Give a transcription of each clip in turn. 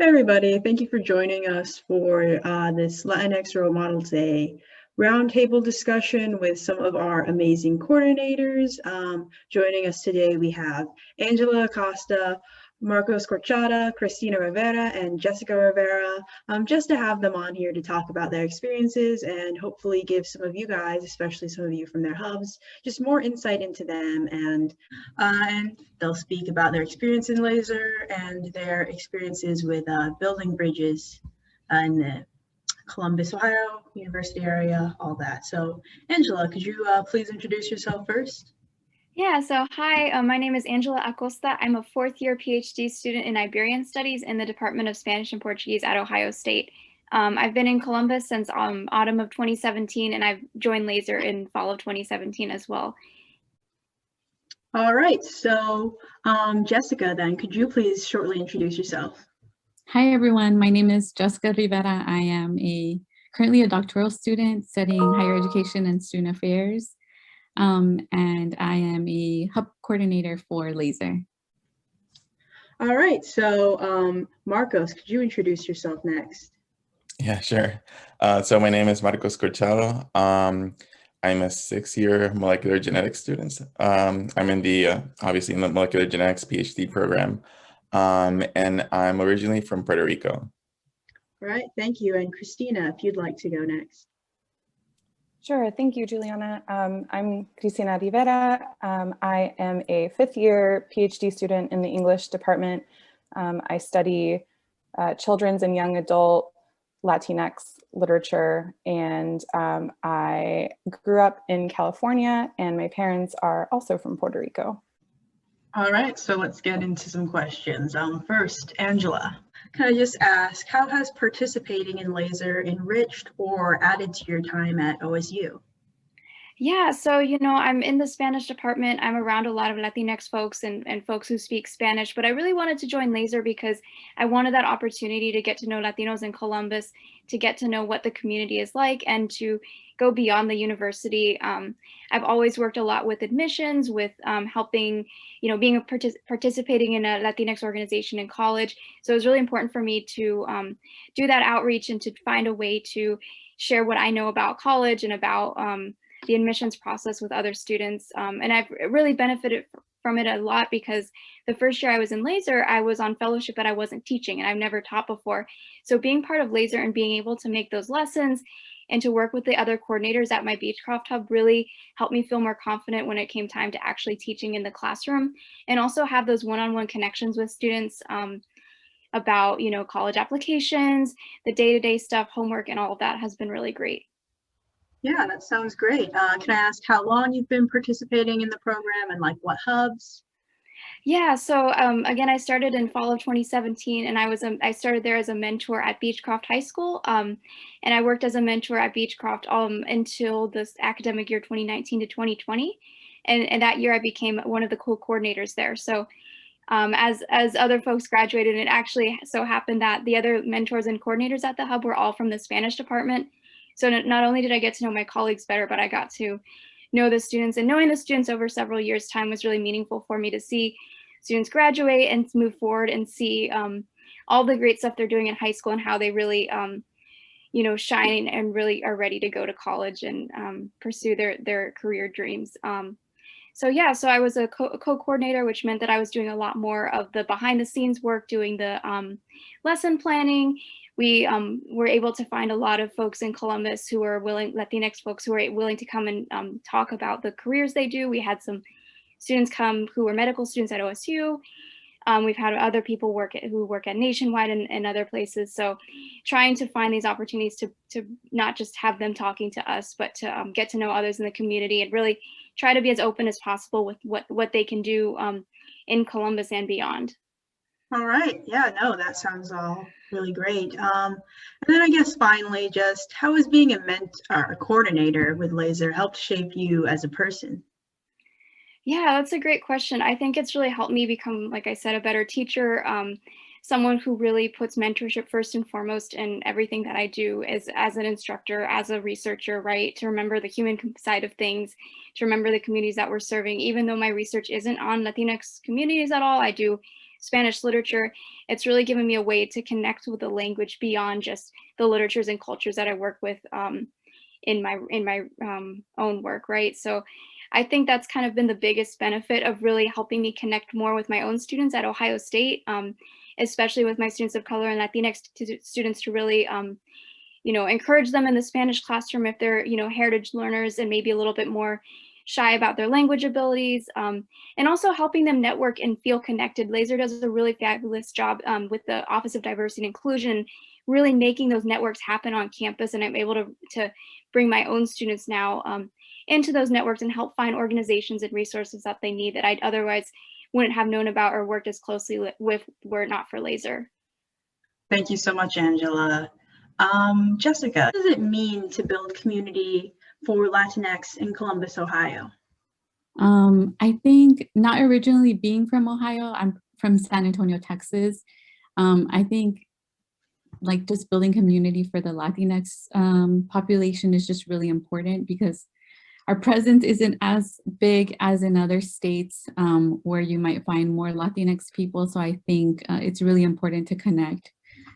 Hey everybody, thank you for joining us for this Latinx Role Models Day roundtable discussion with some of our amazing coordinators. Joining us today, we have Angela Acosta, Marcos Corchado, Cristina Rivera, and Jessica Rivera, just to have them on here to talk about their experiences and hopefully give some of you guys, especially some of you from their hubs, just more insight into them. And they'll speak about their experience in laser and their experiences with building bridges in the Columbus, Ohio, University area, all that. So Angela, could you please introduce yourself first? Yeah, so hi, my name is Angela Acosta. I'm a fourth year PhD student in Iberian Studies in the Department of Spanish and Portuguese at Ohio State. I've been in Columbus since autumn of 2017, and I've joined Laser in fall of 2017 as well. All right, so Jessica, then, could you please shortly introduce yourself? Hi, everyone. My name is Jessica Rivera. I am currently a doctoral student studying higher education and student affairs. And I am a hub coordinator for Laser. All right, so Marcos, could you introduce yourself next? Yeah, sure. So my name is Marcos Corchado. I'm a sixth-year molecular genetics student. I'm in the, obviously in the molecular genetics PhD program. And I'm originally from Puerto Rico. All right, thank you. And Cristina, if you'd like to go next. Sure, thank you, Juliana. I'm Cristina Rivera. I am a fifth-year PhD student in the English department. I study children's and young adult Latinx literature, and I grew up in California, and my parents are also from Puerto Rico. All right, so let's get into some questions. First, Angela, can I just ask, how has participating in Laser enriched or added to your time at OSU? Yeah, so, I'm in the Spanish department. I'm around a lot of Latinx folks and folks who speak Spanish, but I really wanted to join Laser because I wanted that opportunity to get to know Latinos in Columbus, to get to know what the community is like, and to go beyond the university. I've always worked a lot with admissions, with helping, being participating in a Latinx organization in college. So it was really important for me to do that outreach and to find a way to share what I know about college and about the admissions process with other students. And I've really benefited from it a lot because the first year I was in Laser, I was on fellowship, but I wasn't teaching, and I've never taught before. So being part of Laser and being able to make those lessons and to work with the other coordinators at my Beechcroft Hub really helped me feel more confident when it came time to actually teaching in the classroom, and also have those one-on-one connections with students about, college applications, the day-to-day stuff, homework, and all of that has been really great. Yeah, that sounds great. Can I ask how long you've been participating in the program and like what hubs? Yeah, so again, I started in fall of 2017, and I started there as a mentor at Beechcroft High School, and I worked as a mentor at Beechcroft until this academic year 2019 to 2020, and that year I became one of the co-coordinators there. So as other folks graduated, it actually so happened that the other mentors and coordinators at the hub were all from the Spanish department. So not only did I get to know my colleagues better, but I got to know the students, and knowing the students over several years' time was really meaningful for me to see students graduate and move forward and see all the great stuff they're doing in high school and how they really, shine and really are ready to go to college and pursue their career dreams. So I was a co-coordinator, which meant that I was doing a lot more of the behind the scenes work, doing the lesson planning. We were able to find a lot of folks in Columbus who are Latinx folks who are willing to come and talk about the careers they do. We had some students come who were medical students at OSU. We've had other people who work at Nationwide and other places. So trying to find these opportunities to not just have them talking to us, but to get to know others in the community and really try to be as open as possible with what they can do in Columbus and beyond. All right. Yeah, no, that sounds all really great. And then I guess finally, just how has being a coordinator with Laser helped shape you as a person? Yeah, that's a great question. I think it's really helped me become, like I said, a better teacher, someone who really puts mentorship first and foremost in everything that I do as an instructor, as a researcher, right? To remember the human side of things, to remember the communities that we're serving. Even though my research isn't on Latinx communities at all, I do Spanish literature, it's really given me a way to connect with the language beyond just the literatures and cultures that I work with in my own work, right? So I think that's kind of been the biggest benefit of really helping me connect more with my own students at Ohio State, especially with my students of color and Latinx students, to really encourage them in the Spanish classroom if they're, heritage learners and maybe a little bit more shy about their language abilities, and also helping them network and feel connected. Laser does a really fabulous job with the Office of Diversity and Inclusion, really making those networks happen on campus. And I'm able to bring my own students now into those networks and help find organizations and resources that they need that I otherwise wouldn't have known about or worked as closely with were it not for Laser. Thank you so much, Angela. Jessica, what does it mean to build community for Latinx in Columbus, Ohio? I think not originally being from Ohio, I'm from San Antonio, Texas. I think like just building community for the Latinx population is just really important because our presence isn't as big as in other states where you might find more Latinx people. So I think it's really important to connect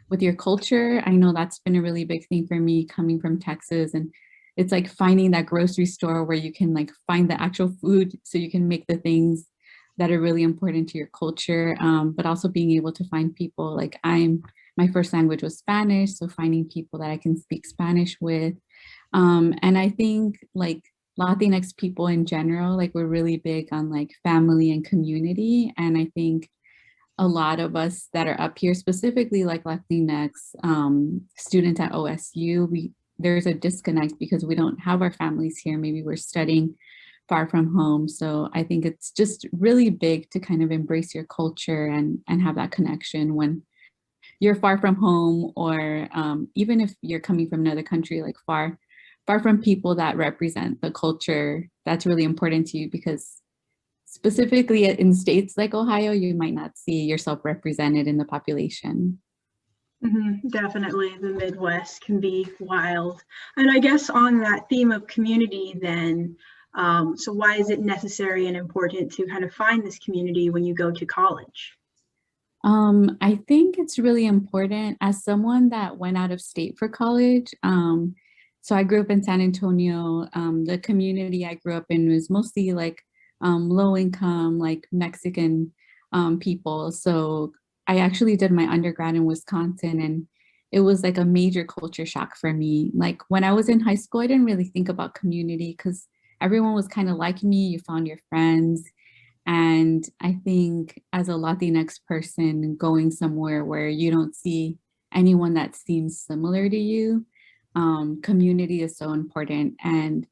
with your culture. I know that's been a really big thing for me coming from Texas, and it's like finding that grocery store where you can like find the actual food so you can make the things that are really important to your culture, but also being able to find people like my first language was Spanish, so finding people that I can speak Spanish with. And I think like Latinx people in general, like we're really big on like family and community. And I think a lot of us that are up here, specifically like Latinx students at OSU, there's a disconnect because we don't have our families here. Maybe we're studying far from home. So I think it's just really big to kind of embrace your culture and have that connection when you're far from home, or even if you're coming from another country, like far from people that represent the culture that's really important to you, because specifically in states like Ohio, you might not see yourself represented in the population. Definitely, the Midwest can be wild. And I guess on that theme of community then, so why is it necessary and important to kind of find this community when you go to college? I think it's really important as someone that went out of state for college. So I grew up in San Antonio. The community I grew up in was mostly like low income, like Mexican people. So I actually did my undergrad in Wisconsin, and it was like a major culture shock for me. Like when I was in high school, I didn't really think about community because everyone was kind of like me. You found your friends. And I think as a Latinx person going somewhere where you don't see anyone that seems similar to you, community is so important. And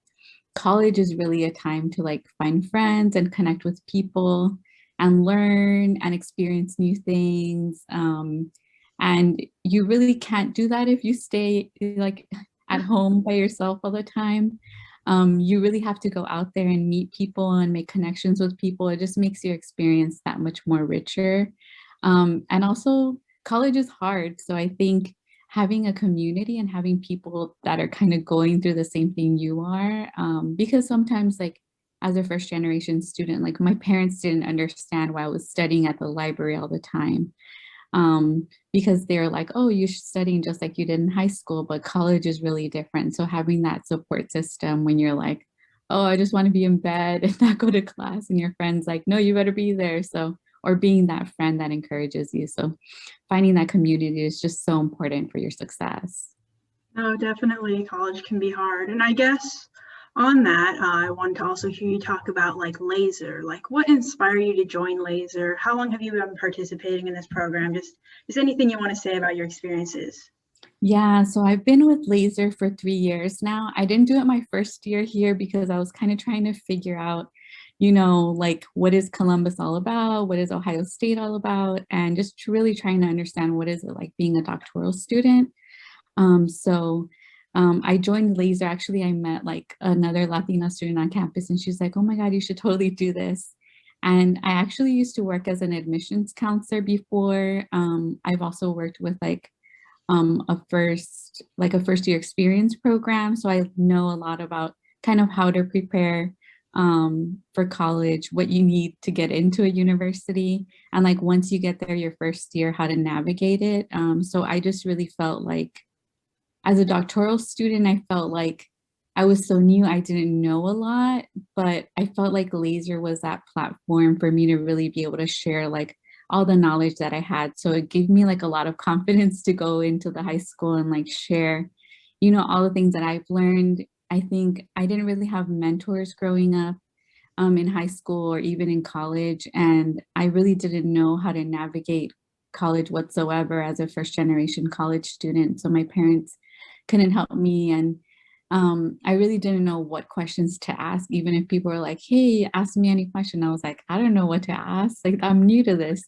college is really a time to like find friends and connect with people and learn and experience new things. And you really can't do that if you stay like at home by yourself all the time. You really have to go out there and meet people and make connections with people. It just makes your experience that much more richer. And also college is hard. So I think having a community and having people that are kind of going through the same thing you are, because sometimes like as a first generation student, like my parents didn't understand why I was studying at the library all the time. Because they're like, oh, you're studying just like you did in high school, but college is really different. So having that support system when you're like, oh, I just want to be in bed and not go to class, and your friend's like, no, you better be there. So, or being that friend that encourages you. So finding that community is just so important for your success. No, definitely college can be hard. And I guess on that, I wanted to also hear you talk about like Laser. Like what inspired you to join Laser? How long have you been participating in this program? Just anything you want to say about your experiences? Yeah, so I've been with Laser for 3 years now. I didn't do it my first year here because I was kind of trying to figure out, like what is Columbus all about? What is Ohio State all about? And just really trying to understand what is it like being a doctoral student. I joined Laser. Actually, I met like another Latina student on campus, and she's like, oh my God, you should totally do this. And I actually used to work as an admissions counselor before. I've also worked with like a first year experience program. So I know a lot about kind of how to prepare for college, what you need to get into a university, and like once you get there your first year, how to navigate it. So I just really felt like as a doctoral student, I felt like I was so new, I didn't know a lot, but I felt like Laser was that platform for me to really be able to share like all the knowledge that I had. So it gave me like a lot of confidence to go into the high school and like share, you know, all the things that I've learned. I think I didn't really have mentors growing up in high school or even in college. And I really didn't know how to navigate college whatsoever as a first generation college student. So my parents couldn't help me. And I really didn't know what questions to ask. Even if people were like, hey, ask me any question, I was like, I don't know what to ask. Like, I'm new to this.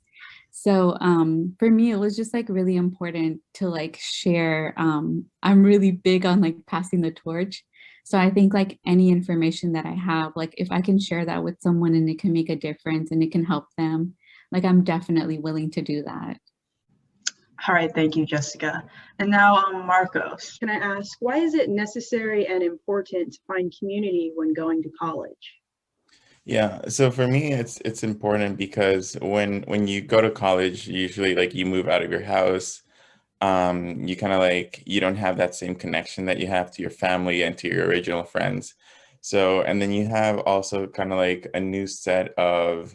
So for me, it was just like really important to like share. I'm really big on like passing the torch. So I think like any information that I have, like if I can share that with someone and it can make a difference and it can help them, like I'm definitely willing to do that. All right, thank you, Jessica. And now, Marcos, can I ask, why is it necessary and important to find community when going to college? Yeah, so for me, it's important because when you go to college, usually like you move out of your house, you kind of like you don't have that same connection that you have to your family and to your original friends. So, and then you have also kind of like a new set of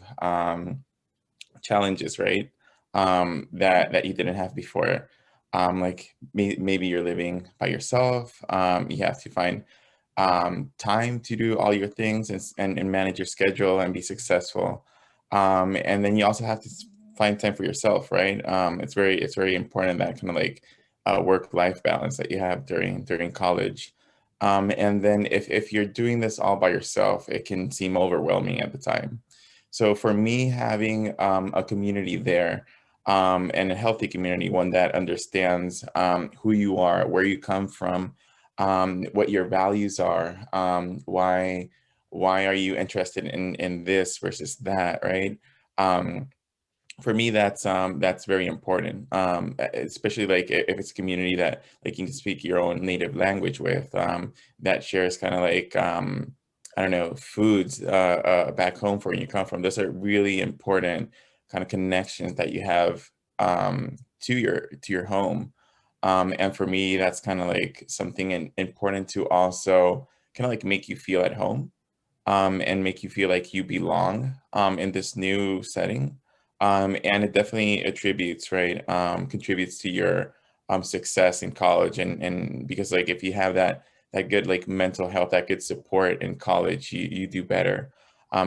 challenges, right? That you didn't have before. Like maybe you're living by yourself. You have to find time to do all your things and manage your schedule and be successful. And then you also have to find time for yourself, right? It's very important that kind of like work-life balance that you have during college. And then if you're doing this all by yourself, it can seem overwhelming at the time. So for me, having a community there and a healthy community, one that understands who you are, where you come from, what your values are, why are you interested in this versus that, right? For me, that's very important, especially like if it's a community that like you can speak your own native language with, that shares kind of like I don't know, foods back home for where you come from. Those are really important kind of connections that you have to your home. And for me, that's kind of like something important to also kind of like make you feel at home, and make you feel like you belong in this new setting. And it definitely attributes, right? Contributes to your success in college. And because like if you have that good like mental health, that good support in college, you do better.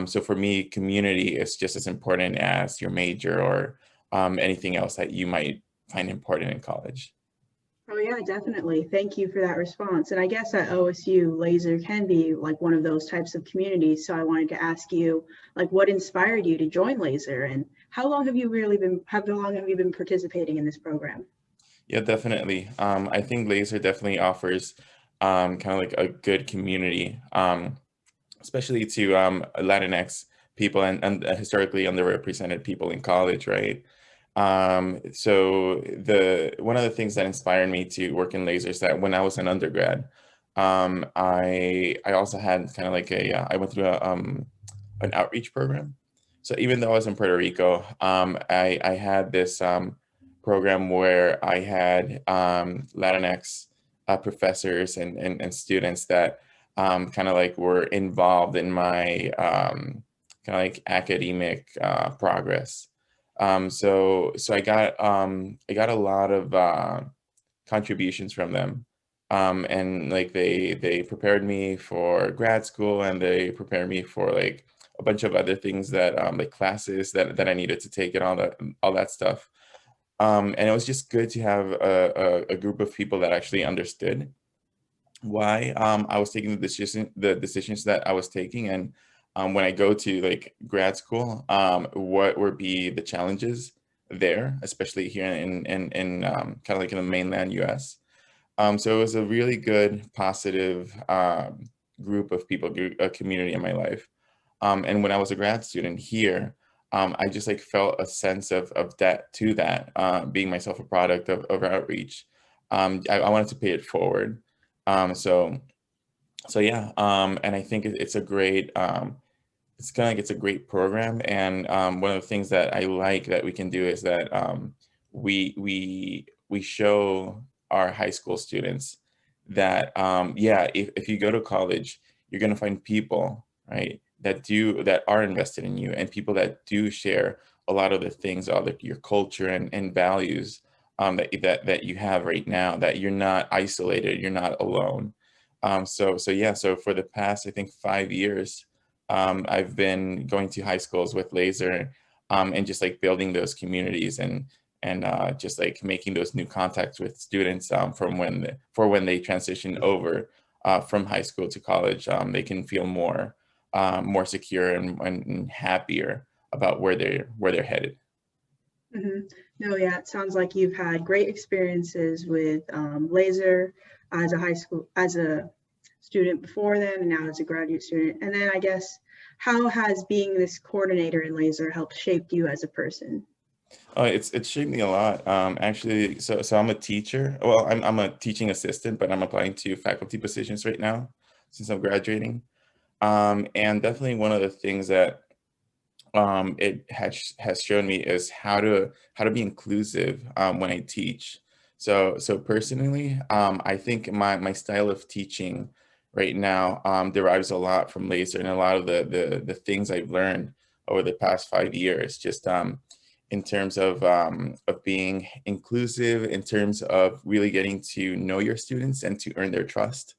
So for me, community is just as important as your major or anything else that you might find important in college. Oh yeah, definitely. Thank you for that response. And I guess at OSU, Laser can be like one of those types of communities. So I wanted to ask you, like, what inspired you to join Laser, and how long have you been participating in this program? Yeah, definitely. I think Laser definitely offers kind of like a good community, especially to Latinx people and historically underrepresented people in college, right? So the one of the things that inspired me to work in Laser is that when I was an undergrad, I also had kind of like I went through an outreach program. So even though I was in Puerto Rico, I had this program where I had Latinx professors and students that kind of like were involved in my kind of like academic progress. So I got a lot of contributions from them. And like they prepared me for grad school, and they prepared me for like a bunch of other things that like classes that I needed to take and all that stuff. And it was just good to have a group of people that actually understood why I was taking the decisions that I was taking, and when I go to like grad school, what would be the challenges there, especially here in kind of like in the mainland US. So it was a really good, positive group of people, a community in my life. And when I was a grad student here, I just like felt a sense of that to that, being myself a product of outreach. I wanted to pay it forward. So So yeah, and I think it's a great, it's kind of like it's a great program. And one of the things that I like that we can do is that we show our high school students that yeah, if you go to college, you're going to find people, right, that are invested in you, and people that do share a lot of the things, all the, your culture and values that you have right now, that you're not isolated, you're not alone. So yeah, so for the past, I think 5 years, I've been going to high schools with Laser, and just like building those communities and just like making those new contacts with students, from when they transition over from high school to college. They can feel more secure and happier about where they're headed. No, yeah, it sounds like you've had great experiences with Laser as a student before then, and now as a graduate student. And then I guess, how has being this coordinator in Laser helped shape you as a person? It's shaped me a lot. Actually, so I'm a teacher. Well, I'm a teaching assistant, but I'm applying to faculty positions right now since I'm graduating. And definitely one of the things that it has shown me is how to be inclusive when I teach. So personally, I think my style of teaching right now derives a lot from Laser, and a lot of the things I've learned over the past 5 years, just in terms of being inclusive, in terms of really getting to know your students and to earn their trust.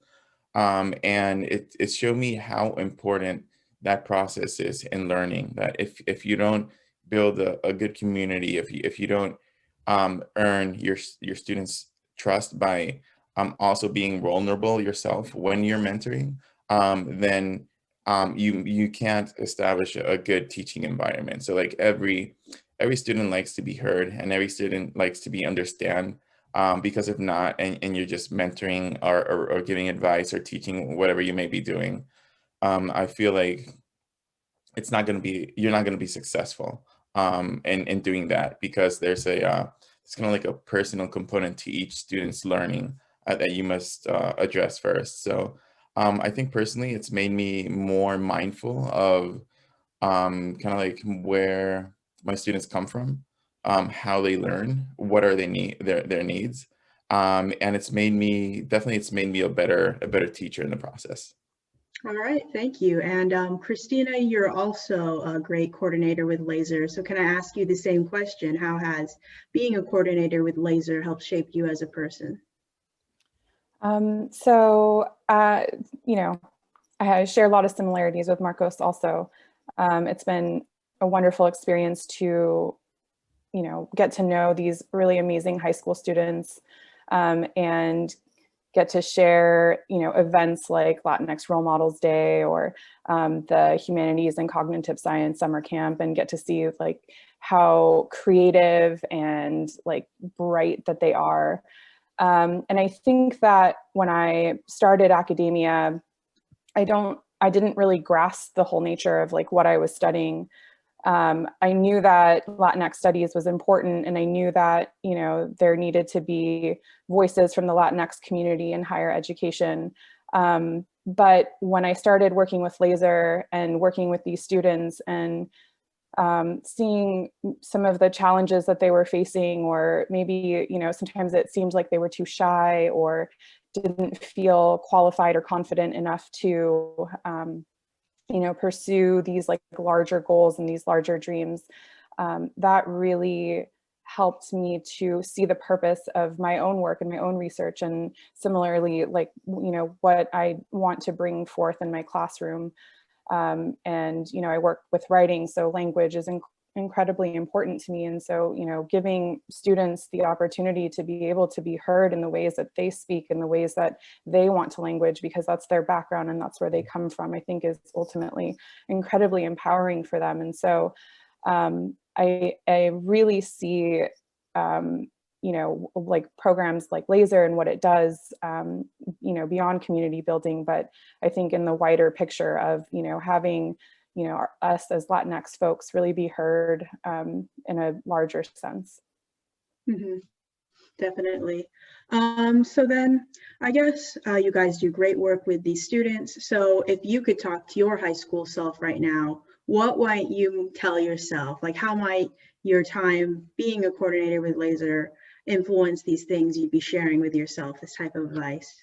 And it showed me how important that process is in learning, that if you don't build a good community, if you don't earn your students' trust by also being vulnerable yourself when you're mentoring, then you can't establish a good teaching environment. So like every student likes to be heard, and every student likes to be understand, because if not, and you're just mentoring or giving advice or teaching whatever you may be doing, I feel like you're not going to be successful in doing that, because it's kind of like a personal component to each student's learning that you must address first. So I think personally it's made me more mindful of kind of like where my students come from, how they learn, what are their needs, and it's made me a better teacher in the process. All right, thank you. And Cristina, you're also a great coordinator with Laser. So can I ask you the same question? How has being a coordinator with Laser helped shape you as a person? So, you know, I share a lot of similarities with Marcos also. It's been a wonderful experience to, get to know these really amazing high school students, and get to share, events like Latinx Role Models Day, or the Humanities and Cognitive Science Summer Camp, and get to see like how creative and like bright that they are. And I think that when I started academia, I didn't really grasp the whole nature of like what I was studying. I knew that Latinx studies was important, and I knew that, there needed to be voices from the Latinx community in higher education. But when I started working with Laser and working with these students, and seeing some of the challenges that they were facing, or maybe, sometimes it seemed like they were too shy or didn't feel qualified or confident enough to, pursue these like larger goals and these larger dreams, that really helped me to see the purpose of my own work and my own research, and similarly, like, what I want to bring forth in my classroom. And, I work with writing, so language is incredibly important to me. And so, giving students the opportunity to be able to be heard in the ways that they speak, in the ways that they want to language, because that's their background and that's where they come from, I think is ultimately incredibly empowering for them. And so I really see, like programs like Laser and what it does, beyond community building, but I think in the wider picture of, having, us as Latinx folks really be heard in a larger sense. Mm-hmm. Definitely. So then I guess you guys do great work with these students. So if you could talk to your high school self right now, what might you tell yourself? Like, how might your time being a coordinator with Laser influence these things you'd be sharing with yourself, this type of advice?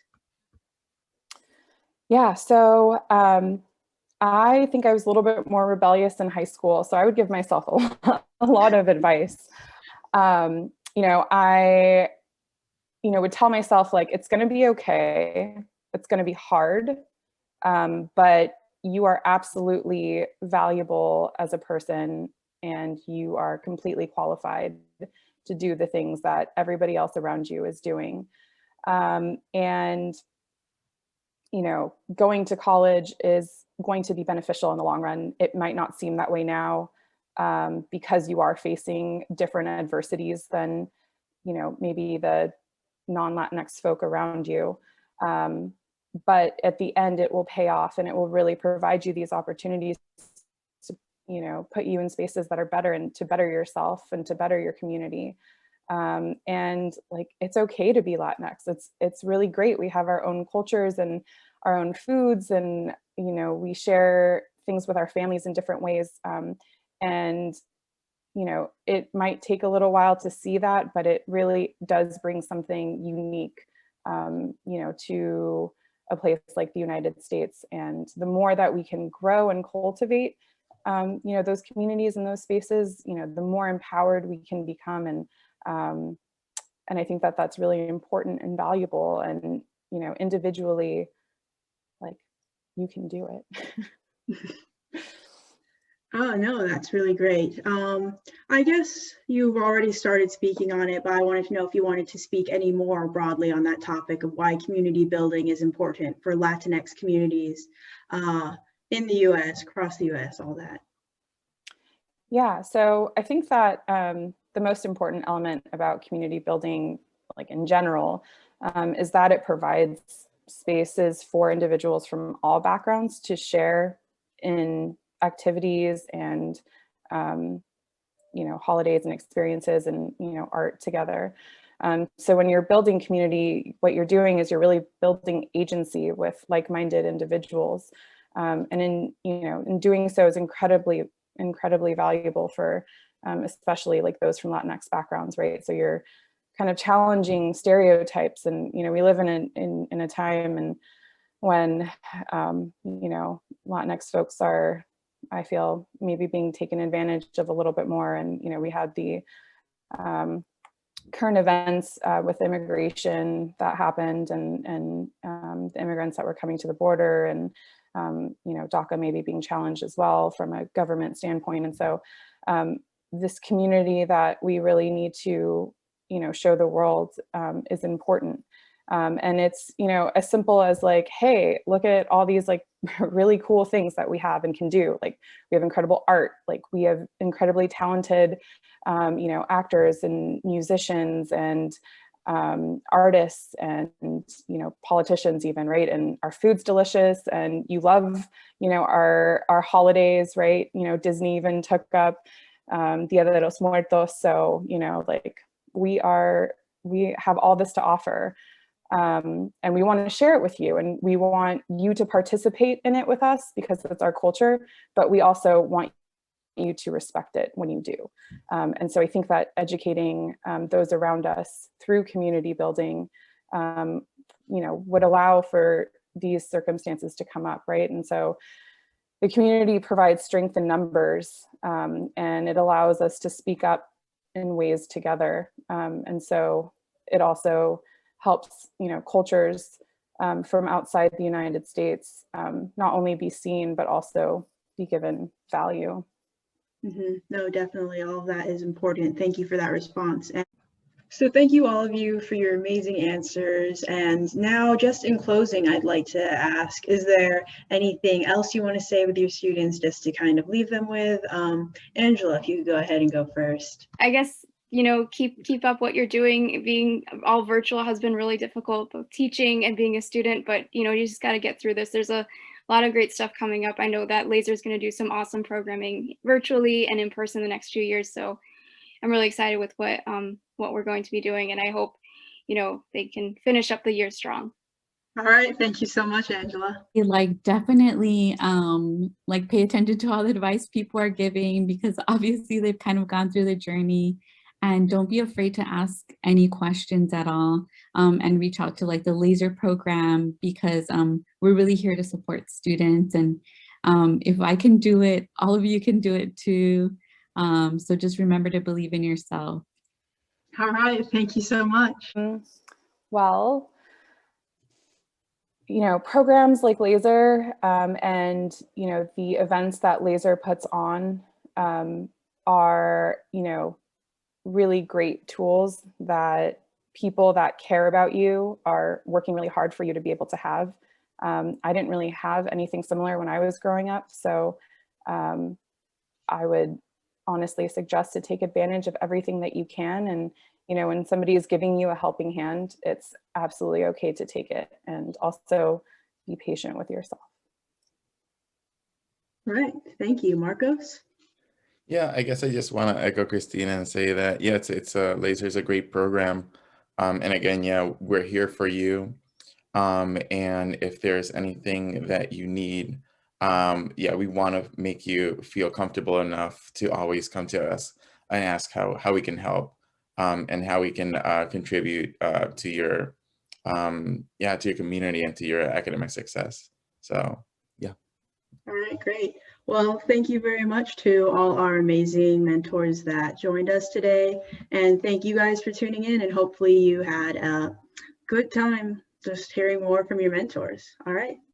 Yeah, so I think I was a little bit more rebellious in high school, so I would give myself a lot of advice. I would tell myself, like, it's going to be okay. It's going to be hard, but you are absolutely valuable as a person, and you are completely qualified to do the things that everybody else around you is doing. And going to college is going to be beneficial in the long run. It might not seem that way now, because you are facing different adversities than, maybe the non-Latinx folk around you. But at the end, it will pay off, and it will really provide you these opportunities to, put you in spaces that are better, and to better yourself and to better your community. And like, it's okay to be Latinx. It's really great. We have our own cultures and our own foods, and, we share things with our families in different ways. And it might take a little while to see that, but it really does bring something unique, to a place like the United States. And the more that we can grow and cultivate, those communities and those spaces, the more empowered we can become. And I think that that's really important and valuable. And, individually, like, you can do it. Oh, no, that's really great. I guess you've already started speaking on it, but I wanted to know if you wanted to speak any more broadly on that topic of why community building is important for Latinx communities in the US, across the US, all that. Yeah, so I think that the most important element about community building, like in general, is that it provides spaces for individuals from all backgrounds to share in activities and holidays and experiences and art together. So when you're building community, what you're doing is you're really building agency with like-minded individuals, and in doing so is incredibly valuable for especially like those from Latinx backgrounds, right? So you're kind of challenging stereotypes, and we live in a time and when Latinx folks are, I feel, maybe being taken advantage of a little bit more. And we had the current events with immigration that happened, and the immigrants that were coming to the border, and DACA maybe being challenged as well from a government standpoint. And so this community that we really need to show the world is important. And it's, as simple as like, hey, look at all these like really cool things that we have and can do. Like, we have incredible art, like we have incredibly talented, actors and musicians and artists and, politicians even, right? And our food's delicious, and you love, our holidays, right? Disney even took up Dia de los Muertos. So, like we have all this to offer. And we want to share it with you, and we want you to participate in it with us because it's our culture, but we also want you to respect it when you do. And so I think that educating those around us through community building, would allow for these circumstances to come up, right? And so the community provides strength in numbers, and it allows us to speak up in ways together. And so it also helps, cultures from outside the United States not only be seen, but also be given value. Mm-hmm. No, definitely. All of that is important. Thank you for that response. And so thank you all of you for your amazing answers. And now, just in closing, I'd like to ask, is there anything else you want to say with your students just to kind of leave them with? Angela, if you could go ahead and go first. I guess, keep up what you're doing. Being all virtual has been really difficult, both teaching and being a student, but you just got to get through this. There's a lot of great stuff coming up. I know that Laser is going to do some awesome programming virtually and in person the next few years. So I'm really excited with what what we're going to be doing. And I hope, you know, they can finish up the year strong. All right, thank you so much, Angela. Like definitely like pay attention to all the advice people are giving, because obviously they've kind of gone through the journey, and don't be afraid to ask any questions at all, and reach out to like the laser program, because we're really here to support students, and if I can do it, all of you can do it too. So just remember to believe in yourself. All right, thank you so much. Well, you know, programs like LASER and, you know, the events that LASER puts on are, you know, really great tools that people that care about you are working really hard for you to be able to have. I didn't really have anything similar when I was growing up, so I would honestly suggest to take advantage of everything that you can. And you know, when somebody is giving you a helping hand, it's absolutely okay to take it, and also be patient with yourself. All right, thank you, Marcos. Yeah, I guess I just want to echo Cristina and say that, yeah, it's LASER is a great program. And again, yeah, we're here for you. And if there's anything that you need, yeah, we want to make you feel comfortable enough to always come to us and ask how we can help, and how we can contribute to your yeah, to your community and to your academic success. So yeah. All right, great. Well, thank you very much to all our amazing mentors that joined us today. And thank you guys for tuning in, and hopefully you had a good time just hearing more from your mentors. All right.